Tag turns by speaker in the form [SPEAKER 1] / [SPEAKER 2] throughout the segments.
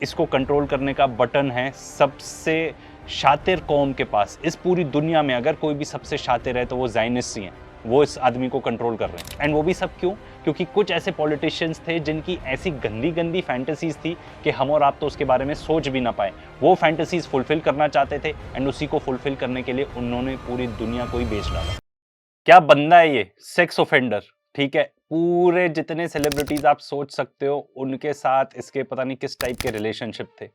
[SPEAKER 1] इसको कंट्रोल करने का बटन है सबसे शातिर कौम के पास। इस पूरी दुनिया में अगर कोई भी सबसे शातिर है तो वो ज़ायनिस्ट ही हैं। वो इस आदमी को कंट्रोल कर रहे हैं। एंड वो भी सब क्यों? क्योंकि कुछ ऐसे पॉलिटिशियंस थे जिनकी ऐसी गंदी गंदी फैंटेसीज थी कि हम और आप तो उसके बारे में सोच भी ना पाए। वो फैंटेसीज फुलफिल करना चाहते थे एंड उसी को फुलफिल करने के लिए उन्होंने पूरी दुनिया को ही बेच डाला। क्या बंदा है ये, सेक्स ऑफेंडर, ठीक है। पूरे जितने सेलिब्रिटीज आप सोच सकते हो उनके साथ इसके पता नहीं किस टाइप के रिलेशनशिप थे।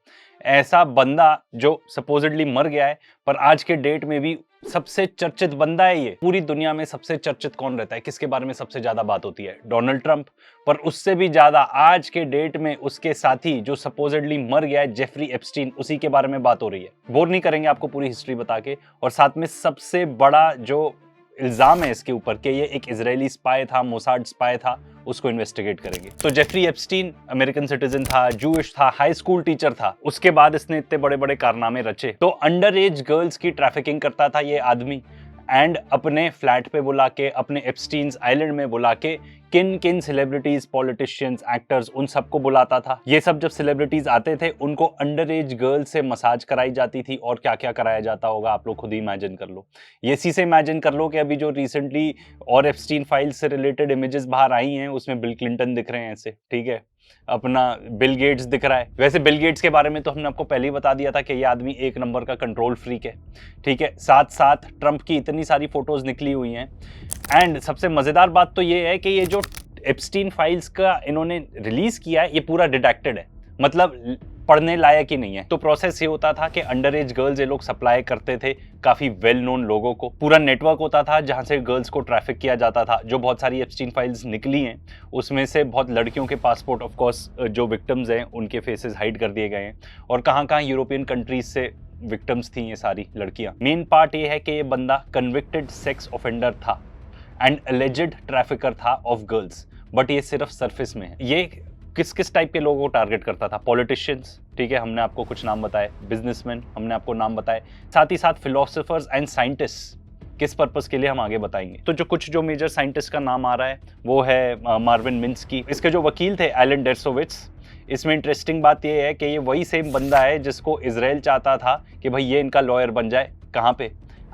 [SPEAKER 1] ऐसा बंदा जो सपोजिटली मर गया है पर आज के डेट में भी सबसे चर्चित बंदा है ये। पूरी दुनिया में सबसे चर्चित कौन रहता है, किसके बारे में सबसे ज्यादा बात होती है? Donald Trump. पर उससे भी ज्यादा आज के डेट में उसके साथी जो सपोजिटली मर गया है, जेफरी एप्स्टीन, उसी के बारे में बात हो रही है। बोर नहीं करेंगे आपको पूरी हिस्ट्री बता के, और साथ में सबसे बड़ा जो इल्जाम है इसके ऊपर कि ये एक इजरायली स्पाई था, मोसाड स्पाई था, उसको इन्वेस्टिगेट करेंगे। तो जेफरी एप्स्टीन अमेरिकन सिटीजन था, जूइश था, हाई स्कूल टीचर था। उसके बाद इसने इतने बड़े बड़े कारनामे रचे। तो अंडर एज गर्ल्स की ट्रैफिकिंग करता था ये आदमी, एंड अपने फ्लैट पे बुला के, अपने एप्स्टीन्स आइलैंड में बुला के किन किन सेलिब्रिटीज, पॉलिटिशियंस, एक्टर्स, उन सबको बुलाता था। ये सब जब सेलिब्रिटीज आते थे उनको अंडर एज गर्ल से मसाज कराई जाती थी, और क्या क्या कराया जाता होगा आप लोग खुद ही इमेजिन कर लो। ये इसी से इमेजिन कर लो कि अभी जो रिसेंटली और एप्स्टीन फाइल्स से रिलेटेड इमेजेस बाहर आई हैं उसमें बिल क्लिंटन दिख रहे हैं ऐसे, ठीक है, अपना बिल गेट्स दिख रहा है। वैसे बिल गेट्स के बारे में तो हमने आपको पहले ही बता दिया था कि ये आदमी एक नंबर का कंट्रोल फ्रीक है, ठीक है। साथ साथ ट्रंप की इतनी सारी फोटोज निकली हुई हैं। एंड सबसे मजेदार बात तो ये है कि ये जो एप्स्टीन फाइल्स का इन्होंने रिलीज किया है ये पूरा डिटेक्टेड है, मतलब पढ़ने लायक ही नहीं है। तो प्रोसेस ये होता था कि अंडर एज गर्ल्स ये लोग सप्लाई करते थे काफी वेल नोन लोगों को। पूरा नेटवर्क होता था जहां से गर्ल्स को ट्रैफिक किया जाता था। जो बहुत सारी एप्स्टीन फाइल्स निकली हैं उसमें से बहुत लड़कियों के पासपोर्ट, ऑफ कोर्स जो विक्टिम्स हैं उनके फेसेस हाइड कर दिए गए हैं, और कहां कहां यूरोपियन कंट्रीज से विक्टिम्स थी ये सारी लड़कियां। मेन पार्ट ये है कि ये बंदा कन्विक्टेड सेक्स ऑफेंडर था एंड एलिजेड ट्रैफिकर था ऑफ गर्ल्स, बट ये सिर्फ सरफेस में है। ये किस किस टाइप के लोगों को टारगेट करता था? पॉलिटिशियंस, ठीक है, हमने आपको कुछ नाम बताए, बिजनेसमैन हमने आपको नाम बताए, साथ ही साथ फिलोसोफर्स एंड साइंटिस्ट। किस पर्पस के लिए हम आगे बताएंगे। तो जो मेजर साइंटिस्ट का नाम आ रहा है वो है मार्विन मिन्स्की। इसके जो वकील थे एलन डेर्शोविट्ज। इसमें इंटरेस्टिंग बात यह है कि ये वही सेम बंदा है जिसको इजराइल चाहता था कि भाई ये इनका लॉयर बन जाए। कहाँ पे?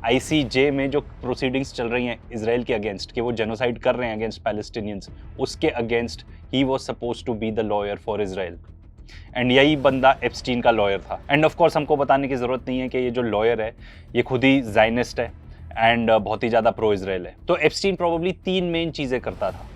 [SPEAKER 1] ICJ में जो प्रोसीडिंग्स चल रही हैं इजराइल के अगेंस्ट, कि वो जेनोसाइड कर रहे हैं अगेंस्ट पैलेस्टीनियंस, उसके अगेंस्ट ही was supposed to be the lawyer for Israel. And यही बंदा एप्स्टीन का लॉयर था। एंड ऑफ कोर्स हमको बताने की जरूरत नहीं है कि ये जो लॉयर है ये खुद ही ज़ायनिस्ट है एंड बहुत ही ज़्यादा प्रो इजराइल है। तो एप्स्टीन प्रोबेबली 3 मेन चीज़ें करता था।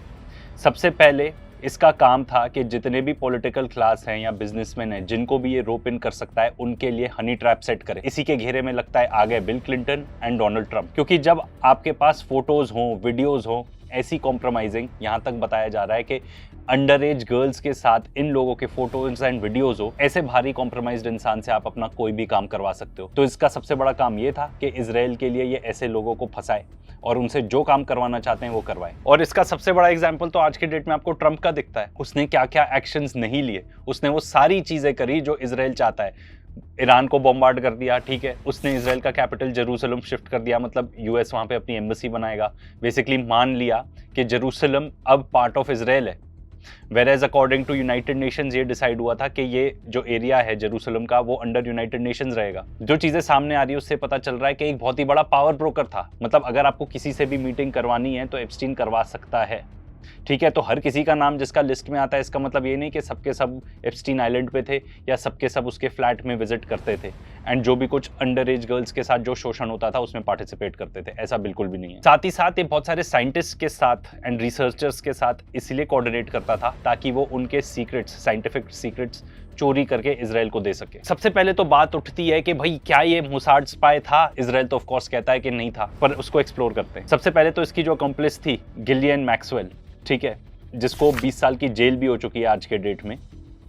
[SPEAKER 1] सबसे पहले इसका काम था कि जितने भी पॉलिटिकल क्लास हैं या बिजनेसमैन हैं जिनको भी ये रोप इन कर सकता है उनके लिए हनी ट्रैप सेट करे। इसी के घेरे में लगता है आ गए bill Clinton and Donald Trump, क्योंकि जब आपके पास फोटोज हों, वीडियोज हों, ऐसी कॉम्प्रोमाइजिंग, यहाँ तक बताया जा रहा है कि अंडर एज गर्ल्स के साथ इन लोगों के फोटोज एंड वीडियोज हो, ऐसे भारी कॉम्प्रोमाइज्ड इंसान से आप अपना कोई भी काम करवा सकते हो। तो इसका सबसे बड़ा काम ये था कि इजराइल के लिए ये ऐसे लोगों को फंसाए और उनसे जो काम करवाना चाहते हैं वो करवाए। और इसका सबसे बड़ा एग्जाम्पल तो आज के डेट में आपको ट्रंप का दिखता है। उसने क्या क्या एक्शंस नहीं लिए, उसने वो सारी चीजें करी जो इजराइल चाहता है। ईरान को बॉम्बार्ड कर दिया, ठीक है, उसने इजराइल का कैपिटल जेरूसलम शिफ्ट कर दिया, मतलब यूएस वहां पे अपनी एम्बेसी बनाएगा। बेसिकली मान लिया कि जेरूसलम अब पार्ट ऑफ इजराइल है। वेरेज अकॉर्डिंग टू यूनाइटेड नेशंस ये डिसाइड हुआ था कि ये जो एरिया है जेरूसलम का वो अंडर यूनाइटेड नेशंस रहेगा। जो चीजें सामने आ रही है उससे पता चल रहा है कि एक बहुत ही बड़ा पावर ब्रोकर था। मतलब अगर आपको किसी से भी मीटिंग करवानी है तो एप्स्टीन करवा सकता है, ठीक है। तो हर किसी का नाम जिसका लिस्ट में आता है, इसका मतलब ये नहीं कि सबके सब एप्स्टीन आइलैंड पे थे या सबके सब उसके फ्लैट में विजिट करते थे एंड जो भी कुछ अंडर एज गर्ल्स के साथ जो शोषण होता था उसमें पार्टिसिपेट करते थे, ऐसा बिल्कुल भी नहीं है। साथ ही साथ ये बहुत सारे साइंटिस्ट के साथ एंड रिसर्चर्स के साथ इसलिए कोऑर्डिनेट करता था ताकि वो उनके सीक्रेट्स, साइंटिफिक सीक्रेट्स चोरी करके इजराइल को दे सके। सबसे पहले तो बात उठती है कि भाई क्या ये मोसाड स्पाई था? इजराइल तो ऑफ कोर्स कहता है कि नहीं था, पर उसको एक्सप्लोर करते हैं। सबसे पहले तो इसकी जो अकम्प्लिस थी गिलियन मैक्सवेल, ठीक है, जिसको 20 साल की जेल भी हो चुकी है आज के डेट में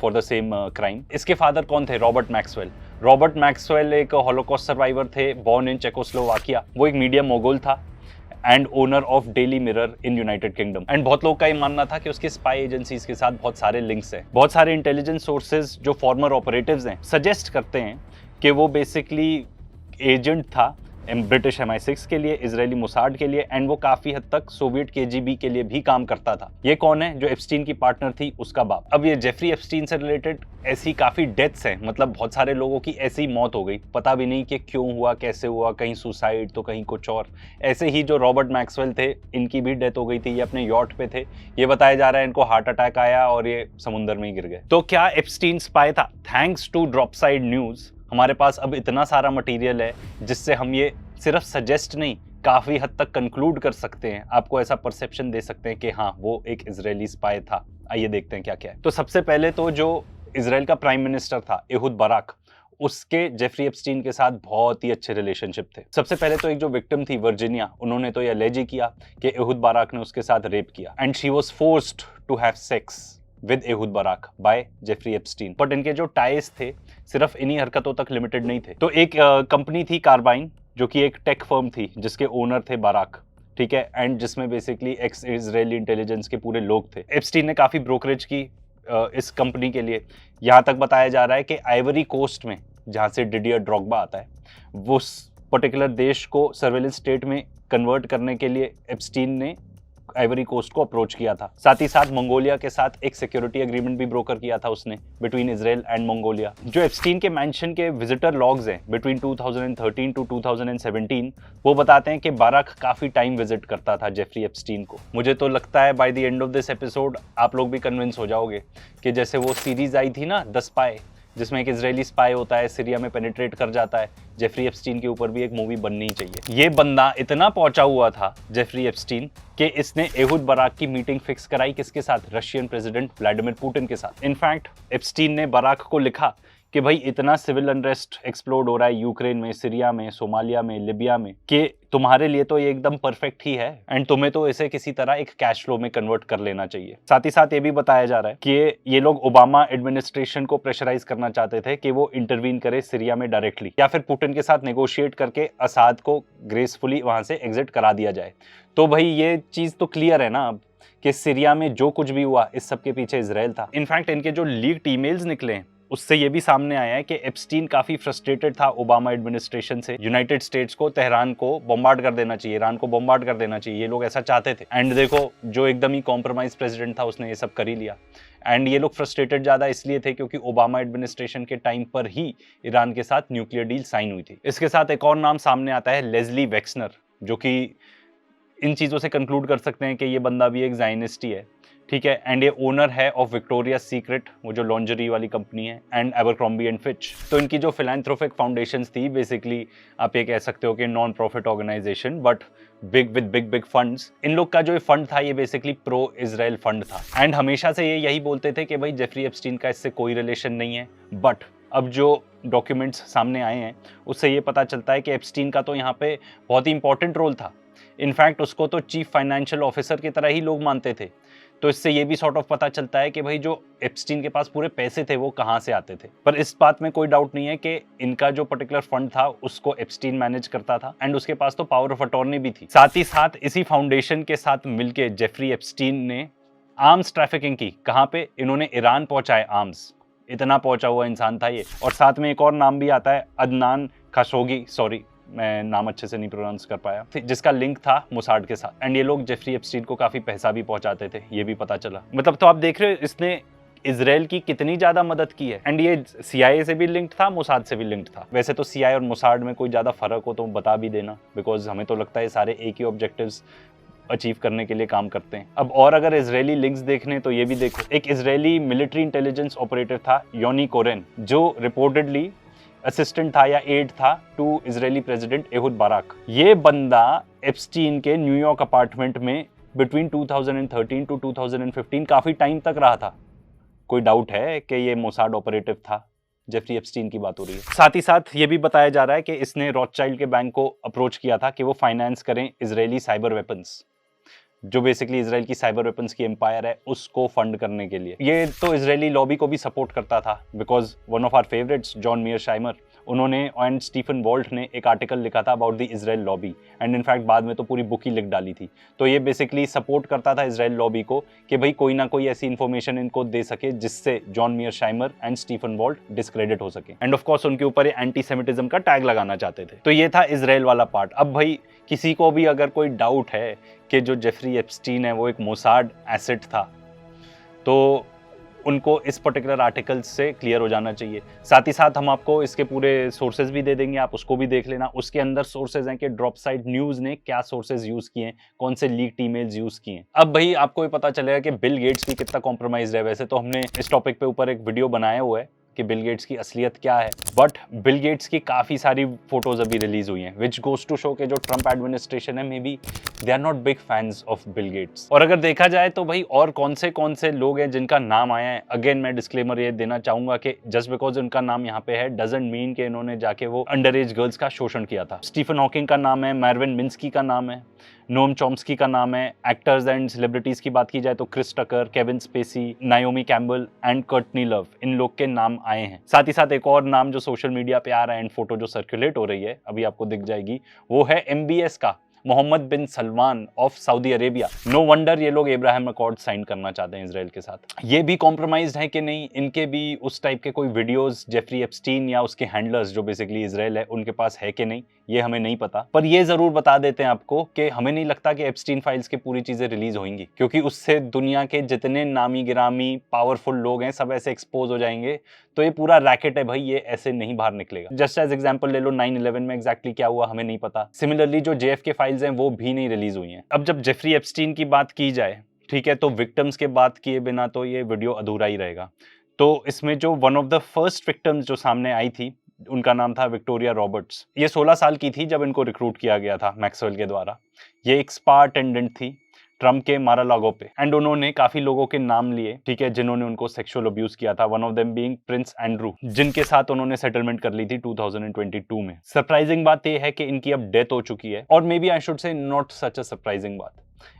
[SPEAKER 1] फॉर द सेम क्राइम। इसके फादर कौन थे? Robert Maxwell. रॉबर्ट मैक्सवेल एक हॉलोकॉस्ट सर्वाइवर थे, बॉर्न इन चेकोस्लोवाकिया। वो एक मीडिया मोगल था and owner of daily mirror in United kingdom. And बहुत लोगों का ये मानना था कि उसके स्पाई एजेंसीज के साथ बहुत सारे लिंक्स हैं। बहुत सारे इंटेलिजेंस सोर्सेज जो फॉर्मर ऑपरेटिव्स हैं सजेस्ट करते हैं कि वो बेसिकली एजेंट था ब्रिटिश MI6 के लिए, इजरायली मोसाड के लिए, एंड वो काफी हद तक सोवियत KGB के लिए भी काम करता था। ये कौन है? जो एप्स्टीन की पार्टनर थी, उसका बाप। अब ये जेफरी एप्स्टीन से रिलेटेड ऐसी काफी डेथ्स हैं, मतलब बहुत सारे लोगों की ऐसी मौत हो गई, पता भी नहीं कि क्यों हुआ, कैसे हुआ, कहीं सुसाइड तो कहीं कुछ और। ऐसे ही जो रॉबर्ट मैक्सवेल थे, इनकी भी डेथ हो गई थी। ये अपने यॉट पे थे, ये बताया जा रहा है इनको हार्ट अटैक आया और ये समुद्र में ही गिर गए। तो क्या एप्स्टीन स्पाई था? थैंक्स टू ड्रॉपसाइड न्यूज हमारे पास अब इतना सारा मटेरियल है जिससे हम ये सिर्फ सजेस्ट नहीं, काफी हद तक कंक्लूड कर सकते हैं, आपको ऐसा परसेप्शन दे सकते हैं कि हाँ, वो एक इजरायली स्पाई था। आइए देखते हैं क्या क्या है। तो सबसे पहले तो जो इजराइल का प्राइम मिनिस्टर था एहुद बाराक, उसके जेफरी एप्स्टीन के साथ बहुत ही अच्छे रिलेशनशिप थे। सबसे पहले तो एक जो विक्टिम थी वर्जीनिया, उन्होंने तो ये एलेज किया कि एहुद बाराक ने उसके साथ रेप किया and she was forced to have sex with Ehud Barak by Jeffrey Epstein. But इनके जो टाइज थे सिर्फ इन्हीं हरकतों तक लिमिटेड नहीं थे। तो एक कंपनी थी कार्बाइन, जो कि एक टेक फर्म थी जिसके ओनर थे बाराक, ठीक है, एंड जिसमें बेसिकली एक्स इजरायली इंटेलिजेंस के पूरे लोग थे। एप्स्टीन ने काफी ब्रोकरेज की इस कंपनी के लिए। यहां तक बताया जा रहा है कि आइवरी कोस्ट में, जहां से डिडियर ड्रॉगबा आता है, वो पर्टिकुलर देश को सर्वेलेंस स्टेट में कन्वर्ट करने के लिए एप्स्टीन ने आइवरी कोस्ट को अप्रोच किया था। साथ ही साथ मंगोलिया के साथ एक सिक्योरिटी एग्रीमेंट भी ब्रोकर किया था उसने, बिटवीन इजराइल एंड मंगोलिया। जो एप्स्टीन के मैंशन के विजिटर लॉग्स हैं बिटवीन 2013 टू 2017, वो बताते हैं कि बाराक काफी टाइम विजिट करता था जेफरी एप्स्टीन को। मुझे तो लगता है by the end of this episode आप लोग भी कन्विंस हो जाओगे कि जैसे वो सीरीज आई थी ना द स्पाई, जिसमें एक इजरायली स्पाई होता है, सीरिया में पेनिट्रेट कर जाता है, जेफरी एप्स्टीन के ऊपर भी एक मूवी बननी चाहिए। ये बंदा इतना पहुंचा हुआ था जेफरी एप्स्टीन कि इसने एहुद बाराक की मीटिंग फिक्स कराई किसके साथ? रशियन प्रेसिडेंट व्लादिमीर पुतिन के साथ। इनफैक्ट एप्स्टीन ने बाराक को लिखा कि भाई इतना सिविल अनरेस्ट एक्सप्लोड हो रहा है यूक्रेन में, सीरिया में, सोमालिया में, लिबिया में, कि तुम्हारे लिए तो ये एकदम परफेक्ट ही है एंड तुम्हें तो इसे किसी तरह एक कैश फ्लो में कन्वर्ट कर लेना चाहिए। साथ ही साथ ये भी बताया जा रहा है कि ये लोग ओबामा एडमिनिस्ट्रेशन को प्रेशराइज करना चाहते थे कि वो इंटरवीन करे सीरिया में डायरेक्टली, या फिर पुतिन के साथ नेगोशिएट करके असाद को ग्रेसफुली वहां से एग्जिट करा दिया जाए। तो भाई ये चीज तो क्लियर है ना अब कि सीरिया में जो कुछ भी हुआ, इस सब के पीछे इजराइल था। इनफैक्ट इनके जो लीक्ड ईमेल्स निकले हैं उससे ये भी सामने आया है कि एप्स्टीन काफी फ्रस्ट्रेटेड था ओबामा एडमिनिस्ट्रेशन से। यूनाइटेड स्टेट्स को तेहरान को बॉम्बार्ड कर देना चाहिए, ईरान को बॉम्बार्ड कर देना चाहिए, ये लोग ऐसा चाहते थे। एंड देखो, जो एकदम ही कॉम्प्रोमाइज प्रेसिडेंट था उसने ये सब कर ही लिया। एंड ये लोग फ्रस्ट्रेटेड ज्यादा इसलिए थे क्योंकि ओबामा एडमिनिस्ट्रेशन के टाइम पर ही ईरान के साथ न्यूक्लियर डील साइन हुई थी। इसके साथ एक और नाम सामने आता है, लेस्ली वेक्सनर, जो कि इन चीजों से कंक्लूड कर सकते हैं कि ये बंदा भी एक ज़ायनिस्ट ही है, ठीक है। एंड ये ओनर है ऑफ विक्टोरिया सीक्रेट, वो जो लॉन्जरी वाली कंपनी है, एंड एबरक्रॉम्बी एंड फिच। तो इनकी जो फिलैंथ्रोपिक फाउंडेशंस थी, बेसिकली आप ये कह सकते हो कि non profit organisation, but big with big big funds. इन लोग का जो फंड था ये बेसिकली प्रो इजराइल फंड था। एंड हमेशा से ये यही बोलते थे कि भाई जेफरी एप्स्टीन का इससे कोई रिलेशन नहीं है। बट अब जो डॉक्यूमेंट्स सामने आए हैं उससे ये पता चलता है कि एप्स्टीन का तो यहाँ पे बहुत ही इंपॉर्टेंट रोल था। इनफैक्ट उसको तो चीफ फाइनेंशियल ऑफिसर की तरह ही लोग मानते थे। तो इससे ये भी सॉर्ट ऑफ पता चलता है कि भाई जो एप्स्टीन के पास पूरे पैसे थे वो कहाँ से आते थे। पर इस बात में कोई डाउट नहीं है कि इनका जो पर्टिकुलर फंड था उसको एप्स्टीन मैनेज करता था, एंड उसके पास तो पावर ऑफ अटॉर्नी भी थी। साथ ही साथ इसी फाउंडेशन के साथ मिलके जेफरी एप्स्टीन ने आर्म्स ट्रैफिकिंग की। कहाँ पे? इन्होंने ईरान पहुंचाए आर्म्स। इतना पहुंचा हुआ इंसान था ये। और साथ में एक और नाम भी आता है, अदनान खाशोगी, सॉरी मैं नाम अच्छे से नहीं प्रोनाउंस कर पाया, जिसका लिंक था मोसाड के साथ। एंड ये लोग जेफरी एप्स्टीन को काफी पैसा भी पहुंचाते थे, ये भी पता चला। मतलब तो आप देख रहे हो इसने इजराइल की कितनी ज्यादा मदद की है। एंड ये CIA से भी लिंक्ड था, मोसाद से भी लिंक्ड था। वैसे तो CIA और मोसाड में कोई ज्यादा फर्क हो तो बता भी देना, बिकॉज हमें तो लगता है सारे एक ही ऑब्जेक्टिव्स अचीव करने के लिए काम करते हैं। अब और अगर इजरायली लिंक्स देखने तो ये भी देखो, एक इजरायली मिलिट्री इंटेलिजेंस ऑपरेटर था योनी कोरेन, जो रिपोर्टेडली असिस्टेंट था या एड था टू इजरायली प्रेसिडेंट एहुद बाराक। ये बंदा एप्स्टीन के न्यूयॉर्क अपार्टमेंट में बिटवीन 2013 टू 2015 काफी टाइम तक रहा था। कोई डाउट है कि ये मोसाड ऑपरेटिव था? जेफरी एप्स्टीन की बात हो रही है। साथ ही साथ ये भी बताया जा रहा है कि इसने रॉथशाइल्ड के बैंक को अप्रोच किया था कि वो फाइनेंस करें इजरायली साइबर वेपन्स, जो बेसिकली इजराइल की साइबर वेपन्स की एम्पायर है, उसको फंड करने के लिए। ये तो इजरायली लॉबी को भी सपोर्ट करता था, because one of our favourites John Mearsheimer, उन्होंने एंड स्टीफन वॉल्ट ने एक आर्टिकल लिखा था about the Israel lobby, and in fact बाद में तो पूरी बुक ही लिख डाली थी। तो ये बेसिकली सपोर्ट करता था इजराइल लॉबी को कि भाई कोई ना कोई ऐसी इन्फॉर्मेशन इनको दे सके जिससे John Mearsheimer and Stephen Walt discredit हो सके, एंड ऑफ कोर्स उनके ऊपर एंटी सेमिटिज्म का टैग लगाना चाहते थे। तो ये था इजराइल वाला पार्ट। अब भाई किसी को भी अगर कोई डाउट है कि जो जेफरी एप्स्टीन है वो एक मोसाड एसेट था, तो उनको इस पर्टिकुलर आर्टिकल से क्लियर हो जाना चाहिए। साथ ही साथ हम आपको इसके पूरे सोर्सेज भी दे देंगे, आप उसको भी देख लेना। उसके अंदर सोर्सेज हैं कि ड्रॉप साइट न्यूज़ ने क्या सोर्सेज यूज़ किए हैं, कौन से लीक्ड ईमेल्स यूज़ किए हैं। अब भाई आपको ये पता चलेगा कि बिल गेट्स भी कितना कॉम्प्रोमाइज है। वैसे तो हमने इस टॉपिक पे ऊपर एक वीडियो बनाया हुआ है कि बिल गेट्स की असलियत क्या है, बट बिल गेट्स की काफ़ी सारी फोटोज अभी रिलीज हुई हैं, विच गोज टू शो के जो ट्रम्प एडमिनिस्ट्रेशन है maybe they are not big fans of Bill Gates. और अगर देखा जाए तो भाई और कौन से लोग हैं जिनका नाम आया है, अगेन मैं डिस्क्लेमर ये देना चाहूंगा कि जस्ट बिकॉज उनका नाम यहाँ पे है डजंट मीन कि इन्होंने जाके वो अंडर एज गर्ल्स का शोषण किया था। स्टीफन हॉकिंग का नाम है, मार्विन मिन्स्की का नाम है, नोम चॉम्स्की का नाम है। एक्टर्स एंड सेलिब्रिटीज की बात की जाए तो Chris Tucker, Kevin Spacey, Naomi Campbell and Courtney Love, इन लोग के नाम आए हैं। साथ ही साथ एक और नाम जो सोशल मीडिया पे आ रहा है एंड फोटो जो सर्कुलेट हो रही है अभी आपको दिख जाएगी, वो है MBS का, Mohammed bin Salman of Saudi Arabia. No wonder ये लोग अब्राहम अकॉर्ड साइन करना चाहते हैं इसराइल के साथ। ये भी कॉम्प्रोमाइज्ड है कि नहीं, इनके भी उस टाइप के कोई वीडियोस जेफरी एप्स्टीन या उसके हैंडलर्स जो बेसिकली इसराइल है उनके पास है कि नहीं, ये हमें नहीं पता। पर ये जरूर बता देते हैं आपको कि हमें नहीं लगता कि एप्स्टीन फाइल्स की पूरी चीजें रिलीज होंगी, क्योंकि उससे दुनिया के जितने नामी गिरामी पावरफुल लोग हैं सब ऐसे एक्सपोज हो जाएंगे। तो ये पूरा रैकेट है भाई, ये ऐसे नहीं बाहर निकलेगा। जस्ट एज एग्जांपल ले लो 9/11 में एग्जैक्टली क्या हुआ हमें नहीं पता। सिमिलरली जो JFK फाइल्स हैं वो भी नहीं रिलीज हुई हैं। अब जब जेफरी एप्स्टीन की बात की जाए, ठीक है, तो विक्टिम्स के बात किए बिना तो ये वीडियो अधूरा ही रहेगा। तो इसमें जो one of the first victims जो सामने आई थी उनका नाम था विक्टोरिया रॉबर्ट्स। ये 16 साल की थी जब इनको रिक्रूट किया गया था मैक्सवेल के द्वारा। ये एक स्पा अटेंडेंट थी ट्रम्प के मारालागो पे, एंड उन्होंने काफी लोगों के नाम लिए, ठीक है, जिन्होंने उनको सेक्सुअल अब्यूज किया था। One of them being Prince Andrew, जिनके साथ उन्होंने सेटलमेंट कर ली थी 2022 में। सरप्राइजिंग बात यह है कि इनकी अब डेथ हो चुकी है, और maybe I should say not such a surprising बात।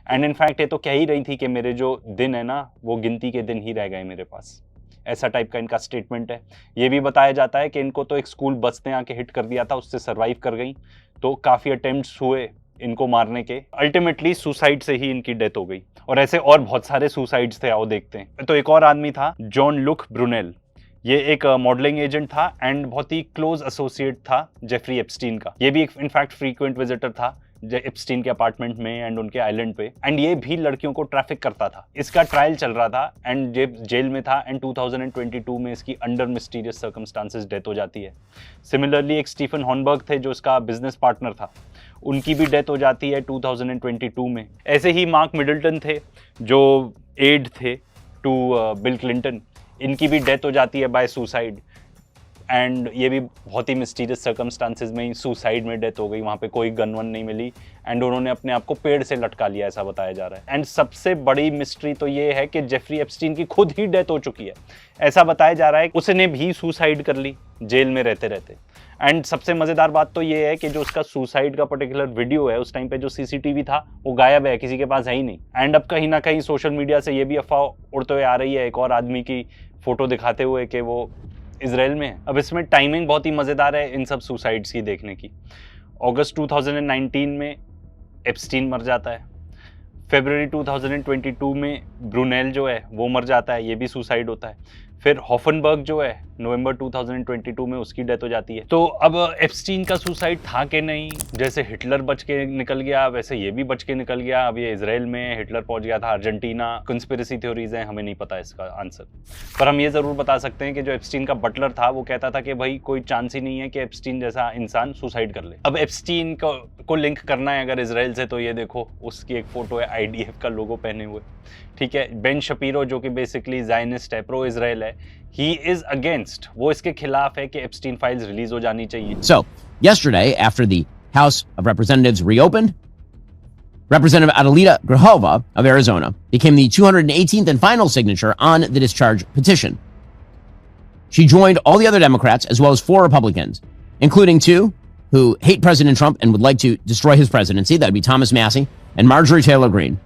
[SPEAKER 1] एंड इनफैक्ट ये तो कह ही रही थी कि मेरे जो दिन है ना वो गिनती के दिन ही रह गए मेरे पास, ऐसा टाइप का इनका स्टेटमेंट है। ये भी बताया जाता है कि इनको तो एक स्कूल बस ने आके हिट कर दिया था, उससे सर्वाइव कर गई, तो काफी अटेम्प्ट्स हुए इनको मारने के, अल्टीमेटली सुसाइड से ही इनकी डेथ हो गई। और ऐसे और बहुत सारे सुसाइड्स थे, आओ देखते हैं। तो एक और आदमी था जॉन लुक ब्रुनेल, ये एक मॉडलिंग एजेंट था एंड बहुत ही क्लोज एसोसिएट था जेफरी एप्स्टीन का। ये भी एक इनफैक्ट फ्रीक्वेंट विजिटर था एप्स्टीन के अपार्टमेंट में एंड उनके आइलैंड पे, एंड ये भी लड़कियों को ट्रैफिक करता था। इसका ट्रायल चल रहा था एंड जेल में था, एंड 2022 में इसकी अंडर मिस्टीरियस सर्कमस्टांसेस डेथ हो जाती है। सिमिलरली एक स्टीफन हॉर्नबर्ग थे जो इसका बिजनेस पार्टनर था, उनकी भी डेथ हो जाती है 2022 में। ऐसे ही मार्क मिडल्टन थे जो एड थे टू बिल क्लिंटन, इनकी भी डेथ हो जाती है बाय सुसाइड, एंड ये भी बहुत ही मिस्टीरियस सर्कमस्टांसेस में ही सुसाइड में डेथ हो गई। वहाँ पे कोई गन वन नहीं मिली एंड उन्होंने अपने आप को पेड़ से लटका लिया, ऐसा बताया जा रहा है। एंड सबसे बड़ी मिस्ट्री तो ये है कि जेफरी एप्स्टीन की खुद ही डेथ हो चुकी है, ऐसा बताया जा रहा है। उसने भी सुसाइड कर ली जेल में रहते रहते। एंड सबसे मज़ेदार बात तो ये है कि जो उसका सुसाइड का पर्टिकुलर वीडियो है, उस टाइम पे जो CCTV था वो गायब है, किसी के पास है ही नहीं। एंड अब कहीं ना कहीं सोशल मीडिया से ये भी अफवाह उड़ते हुए आ रही है एक और आदमी की फोटो दिखाते हुए कि वो इसराइल में है। अब इसमें टाइमिंग बहुत ही मज़ेदार है इन सब सुसाइड्स की देखने की। अगस्त 2019 में एप्स्टीन मर जाता है, फरवरी 2022 में ब्रुनेल जो है वो मर जाता है, ये भी सुसाइड होता है। फिर हॉफनबर्ग जो है नवंबर 2022 में उसकी डेथ हो जाती है। तो अब एप्स्टीन का सुसाइड था कि नहीं, जैसे हिटलर बच के निकल गया वैसे ये भी बच के निकल गया। अब ये इसराइल में, हिटलर पहुंच गया था अर्जेंटीना। कंस्पिरेसी थ्योरीज हैं, हमें नहीं पता इसका आंसर। पर हम ये ज़रूर बता सकते हैं कि जो एप्स्टीन का बटलर था वो कहता था कि भाई कोई चांस ही नहीं है कि एप्स्टीन जैसा इंसान सुसाइड कर ले। अब एप्स्टीन को लिंक करना है अगर इसराइल से, तो ये देखो उसकी एक फोटो है IDF का लोगो पहने हुए, ठीक है। बेन शपीरो जो कि बेसिकली ज़ायनिस्ट है, प्रो इसराइल है, ही इज अगेंस्ट, वो इसके खिलाफ है कि एप्स्टीन फाइल्स रिलीज हो जानी चाहिए।
[SPEAKER 2] So, yesterday, after the House of Representatives reopened, Representative Adelita Grajova of Arizona became the 218th and final signature on the discharge petition. She joined all the other Democrats as well as 4 Republicans, including 2 who hate President Trump and would like to destroy his presidency. That would be Thomas Massie and Marjorie Taylor Greene.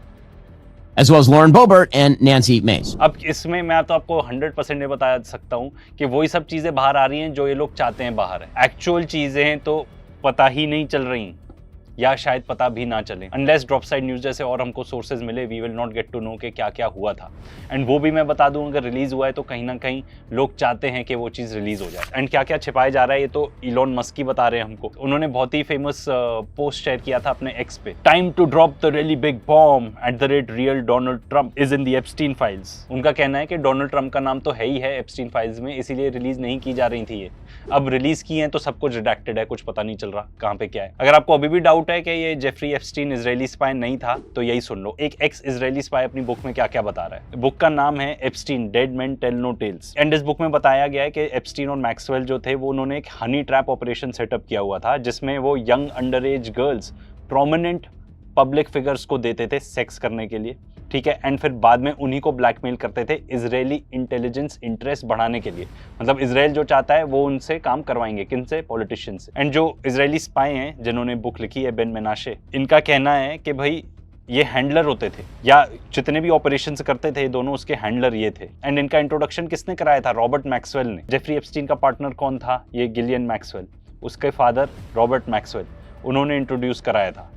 [SPEAKER 2] as well as Lauren Boebert and Nancy Mace.
[SPEAKER 1] अब इसमें मैं तो आपको 100% ये बता सकता हूँ कि वही सब चीज़ें बाहर आ रही हैं जो ये लोग चाहते हैं बाहर है। एक्चुअल चीज़ें तो पता ही नहीं चल रही या शायद पता भी ना चले, अनलेस ड्रॉप साइड न्यूज़ जैसे और हमको सोर्सेज मिले, we will not get to know कि क्या क्या हुआ था। एंड वो भी मैं बता दूं, अगर रिलीज हुआ है तो कहीं ना कहीं लोग चाहते हैं कि वो चीज़ रिलीज हो जाए। एंड क्या क्या छिपाया जा रहा है ये तो इलॉन मस्क ही बता रहे हैं हमको। उन्होंने बहुत ही फेमस पोस्ट शेयर किया था अपने एक्स पे, time to drop the really big bomb @ real Donald Trump is in the Epstein files. उनका कहना है कि डोनाल्ड ट्रम्प का नाम तो है ही है एप्स्टीन फाइल्स में, इसीलिए रिलीज नहीं की जा रही थी ये। अब रिलीज की है तो सब कुछ रिडैक्टेड है, कुछ पता नहीं चल रहा कहाँ पे क्या है। अगर आपको अभी भी डाउट है कि ये जेफरी एप्स्टीन इजरायली स्पाई नहीं था तो यही सुन लो, एक एक्स इजरायली स्पाई अपनी बुक में क्या क्या बता रहा है। बुक का नाम है Epstein dead man tell no tales. And इस बुक में बताया गया है कि एप्स्टीन और मैक्सवेल जो थे वो उन्होंने एक हनी ट्रैप ऑपरेशन सेटअप किया हुआ था, जिसमें वो young under as girls prominent public figures को देते थे सेक्स करने के लिए, ठीक है। एंड फिर बाद में उन्हीं को ब्लैकमेल करते थे इजरायली इंटेलिजेंस इंटरेस्ट बढ़ाने के लिए। मतलब इजराइल जो चाहता है वो उनसे काम करवाएंगे, किनसे? पॉलिटिशियंस से। एंड जो इजरायली स्पाई हैं जिन्होंने बुक लिखी है, बेन मेनाशे, इनका कहना है कि भाई ये हैंडलर होते थे, या जितने भी ऑपरेशंस करते थे दोनों उसके हैंडलर ये थे। एंड इनका इंट्रोडक्शन किसने कराया था? रॉबर्ट मैक्सवेल ने। जेफरी एप्स्टीन का पार्टनर कौन था? ये गिलियन मैक्सवेल, उसके फादर रॉबर्ट मैक्सवेल, उन्होंने इंट्रोड्यूस कराया था,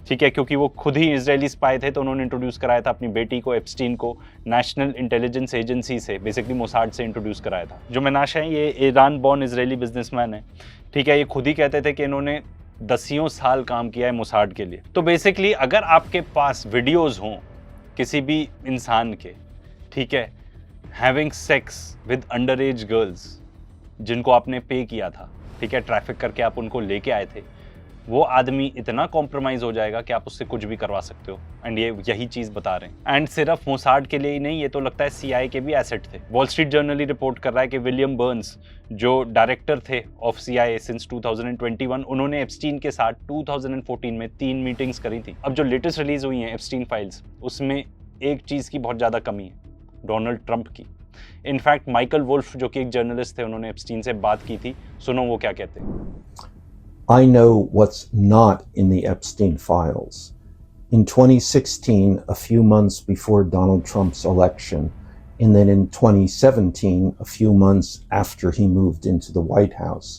[SPEAKER 1] ठीक है। क्योंकि वो खुद ही इजरायली स्पाई थे तो उन्होंने इंट्रोड्यूस कराया था अपनी बेटी को, एप्स्टीन को, नेशनल इंटेलिजेंस एजेंसी से, बेसिकली मोसाड से इंट्रोड्यूस कराया था। जो मेनाशे हैं ये ईरान बॉर्न इजरायली बिजनेसमैन है, ठीक है। ये खुद ही कहते थे कि इन्होंने दसियों साल काम किया है मोसाड के लिए। तो बेसिकली अगर आपके पास वीडियोज़ हों किसी भी इंसान के, ठीक है, having sex with under as girls जिनको आपने पे किया था, ठीक है, ट्रैफिक करके आप उनको लेके आए थे, वो आदमी इतना कॉम्प्रोमाइज हो जाएगा कि आप उससे कुछ भी करवा सकते हो। एंड ये यही चीज़ बता रहे हैं। एंड सिर्फ मोसाड के लिए ही नहीं, ये तो लगता है CIA के भी एसेट थे। वॉल स्ट्रीट जर्नल ही रिपोर्ट कर रहा है कि विलियम बर्न्स जो डायरेक्टर थे ऑफ CIA सिंस 2021, उन्होंने एप्स्टीन के साथ 2014 में 3 मीटिंग्स करी थी। अब जो लेटेस्ट रिलीज हुई हैं एप्स्टीन फाइल्स, उसमें एक चीज़ की बहुत ज़्यादा कमी है, डोनाल्ड ट्रंप की। इनफैक्ट माइकल वुल्फ जो कि एक जर्नलिस्ट थे, उन्होंने एप्स्टीन से बात की थी, सुनो वो क्या कहते हैं।
[SPEAKER 3] I know what's not in the Epstein files. In 2016, a few months before Donald Trump's election, and then in 2017, a few months after he moved into the White House,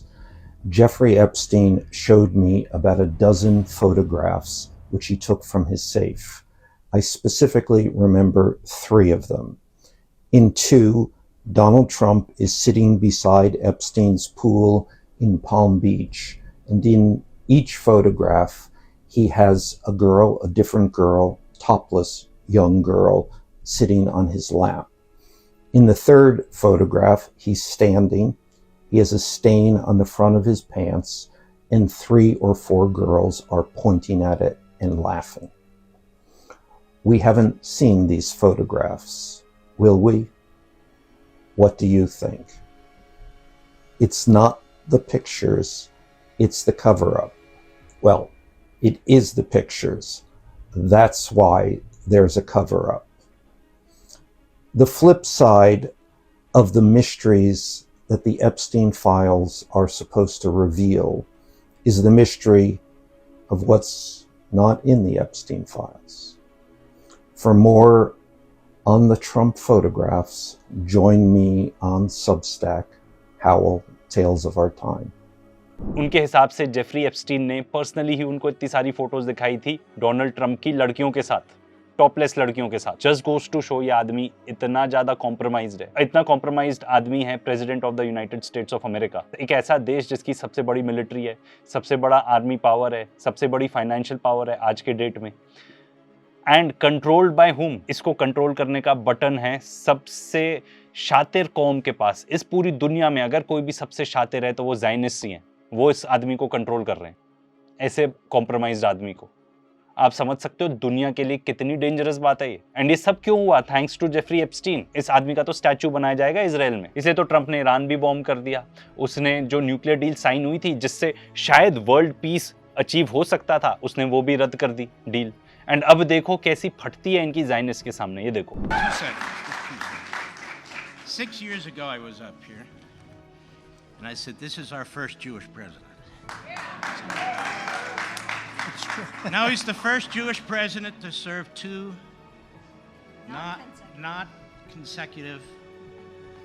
[SPEAKER 3] Jeffrey Epstein showed me about a dozen photographs which he took from his safe. I specifically remember 3 of them. In 2, Donald Trump is sitting beside Epstein's pool in Palm Beach. And in each photograph, he has a girl, a different girl, topless young girl, sitting on his lap. In the 3rd photograph, he's standing. He has a stain on the front of his pants, and 3 or 4 girls are pointing at it and laughing. We haven't seen these photographs, will we? What do you think? It's not the pictures. It's the cover-up. Well, it is the pictures. That's why there's a cover-up. The flip side of the mysteries that the Epstein files are supposed to reveal is the mystery of what's not in the Epstein files. For more on the Trump photographs, join me on Substack, Howl, Tales of Our Time.
[SPEAKER 1] उनके हिसाब से Jeffrey Epstein ने personally ही उनको इतनी सारी photos दिखाई थी Donald Trump की लड़कियों के साथ, टॉपलेस लड़कियों के साथ। जस्ट गोज टू शो ये आदमी इतना ज्यादा कॉम्प्रोमाइज्ड है। इतना कॉम्प्रोमाइज्ड आदमी है president of the United states of America, एक ऐसा देश जिसकी सबसे बड़ी मिलिट्री है, सबसे बड़ा आर्मी पावर है, सबसे बड़ी फाइनेंशियल पावर है आज के डेट में। And controlled by whom? इसको कंट्रोल करने का बटन है सबसे शातिर कौम के पास। इस पूरी दुनिया में अगर कोई भी सबसे शातिर है तो वो ज़ायनिस्ट ही हैं। वो इस आदमी को कंट्रोल कर रहे हैं, ऐसे कॉम्प्रोमाइज्ड आदमी को। आप समझ सकते हो दुनिया के लिए कितनी डेंजरस बात है ये। एंड ये सब क्यों हुआ? Thanks to Jeffrey Epstein. इस आदमी का तो स्टैचू बनाया जाएगा इजराइल में। इसे तो ट्रंप ने ईरान भी बॉम्ब कर दिया। उसने जो न्यूक्लियर डील साइन हुई थी जिससे शायद वर्ल्ड पीस अचीव हो सकता था, उसने वो भी रद्द कर दी डील। एंड अब देखो कैसी फटती है इनकी ज़ायनिस्ट के सामने, ये देखो।
[SPEAKER 4] 6 years ago I was up here and I said, this is our first Jewish president. Now he's the first Jewish president to serve 2 Not consecutive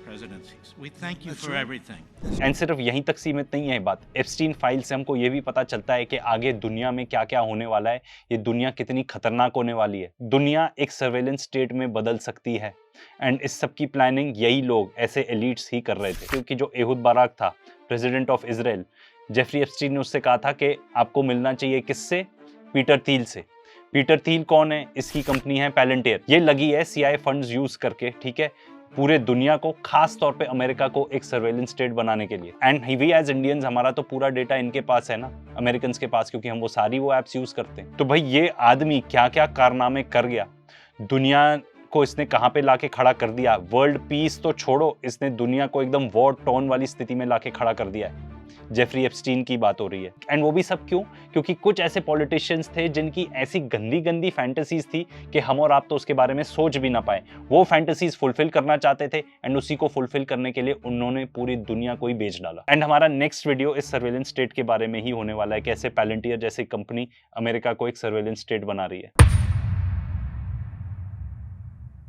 [SPEAKER 4] presidencies. We thank you for everything.
[SPEAKER 1] And सिर्फ यहीं तक सीमित नहीं है बात। Epstein file से हमको ये भी पता चलता है कि आगे दुनिया में क्या क्या होने वाला है, ये दुनिया कितनी खतरनाक होने वाली है। दुनिया एक सर्वेलेंस स्टेट में बदल सकती है एंड इस सब की प्लानिंग यही लोग, ऐसे एलिट्स ही कर रहे थे। क्योंकि जो एहुद बाराक था, president of Israel, Jeffrey Epstein ने उससे कहा था कि आपको मिलना चाहिए किससे? पीटर थिल से। पीटर थिल कौन है? इसकी कंपनी है पैलेंटियर। ये लगी है CIA फंड्स यूज करके, ठीक है, पूरे दुनिया को, खास तौर पे अमेरिका को एक सर्वेलेंस स्टेट बनाने के लिए। एंड वी एज इंडियंस, हमारा तो पूरा डेटा इनके पास है ना, अमेरिकन के पास, क्योंकि हम वो सारी वो एप्स यूज करते हैं। तो भाई ये आदमी क्या क्या कारनामे कर गया, दुनिया को इसने कहां पे लाके खड़ा कर दिया। वर्ल्ड पीस तो छोड़ो, इसने दुनिया को एकदम वॉर टोन वाली स्थिति में लाके खड़ा कर दिया है। जेफरी एप्स्टीन की बात हो रही है। एंड वो भी सब क्यों? क्योंकि कुछ ऐसे पॉलिटिशियंस थे जिनकी ऐसी गंदी गंदी फैंटेसीज थी कि हम और आप तो उसके बारे में सोच भी ना पाए। वो फैंटेसीज फुलफिल करना चाहते थे एंड उसी को फुलफिल करने के लिए उन्होंने पूरी दुनिया को ही बेच डाला। एंड हमारा नेक्स्ट वीडियो इस सर्वेलेंस स्टेट के बारे में ही होने वाला है, कैसे पैलेंटियर जैसी कंपनी अमेरिका को एक सर्वेलेंस स्टेट बना रही है।